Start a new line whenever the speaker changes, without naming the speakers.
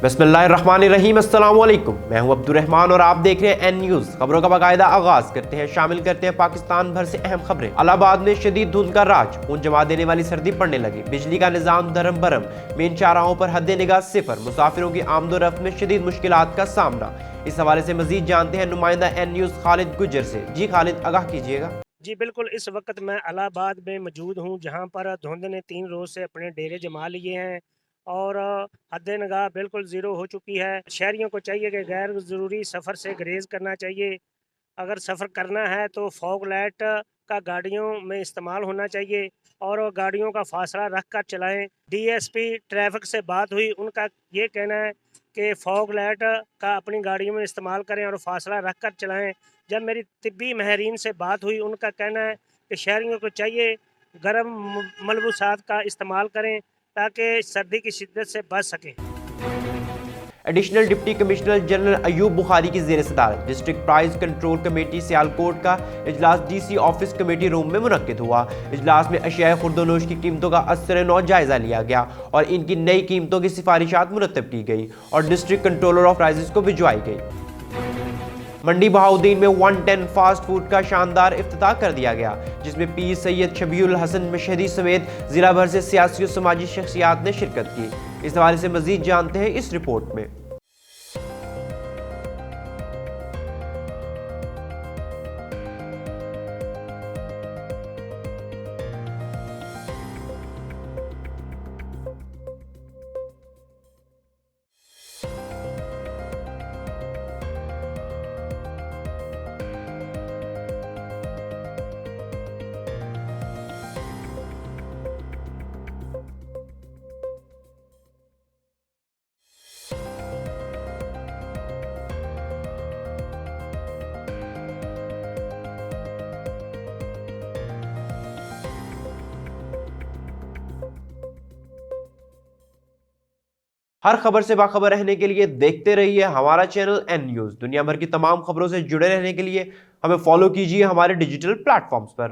बिस्मिल्लाहिर्रहमानिर्रहीम, अस्सलाम वालेकुम। मैं हूं अब्दुर्रहमान और आप देख रहे हैं एन न्यूज़। खबरों का बाकायदा आगाज करते हैं। शामिल करते हैं पाकिस्तान भर से अहम खबरें। इलाहाबाद में शदीद धुंध का राज, खून जमा देने वाली सर्दी पड़ने लगी। बिजली का निजाम धर्म भरम, मेन चाराहों पर हद निगाह सिफर। मुसाफिरों की आमदोरफ्त में शदीद मुश्किलात का सामना। इस हवाले से मजीद जानते हैं नुमाइंदा एन न्यूज़ खालिद गुजर से। जी खालिद, आगाह कीजिएगा।
जी बिल्कुल, इस वक्त मैं इलाहाबाद में मौजूद हूँ, जहाँ पर धुंध ने 3 रोज़ से अपने डेरे जमा लिए हैं और हद निगाह बिल्कुल ज़ीरो हो चुकी है। शहरियों को चाहिए कि गैर ज़रूरी सफ़र से गुरेज करना चाहिए। अगर सफ़र करना है तो फॉग लाइट का गाड़ियों में इस्तेमाल होना चाहिए और गाड़ियों का फासला रख कर चलाएँ। डीएसपी ट्रैफिक से बात हुई, उनका ये कहना है कि फॉग लाइट का अपनी गाड़ियों में इस्तेमाल करें और फासला रख कर चलाएँ। जब मेरी तिब्बी माहिरीन से बात हुई, उनका कहना है कि शहरियों को चाहिए गर्म मलबूसात का इस्तेमाल करें ताकि सर्दी की शिद्दत से बच सकें।
Additional deputy commissioner general Ayub Bukhari की जेर सदारत district price control committee Sialkot का इजलास डीसी ऑफिस कमेटी रूम में मुनक्किद हुआ। इजलास में अशिया खुर्दोनोश की कीमतों का असर नौ जायजा लिया गया और इनकी नई कीमतों की सिफारिशात मुरतब की गई और डिस्ट्रिक्ट कंट्रोलर ऑफ प्राइसेस को भिजवाई गई। मंडी बहाउद्दीन में 110 फास्ट फूड का शानदार इफ्तिताह कर दिया गया, जिसमें पीर सैयद शबीउल हसन मशहदी समेत जिला भर से सियासी और समाजी शख्सियात ने शिरकत की। इस हवाले से मजीद जानते हैं इस रिपोर्ट में। हर खबर से बाखबर रहने के लिए देखते रहिए हमारा चैनल एन न्यूज़। दुनिया भर की तमाम खबरों से जुड़े रहने के लिए हमें फॉलो कीजिए हमारे डिजिटल प्लेटफॉर्म्स पर।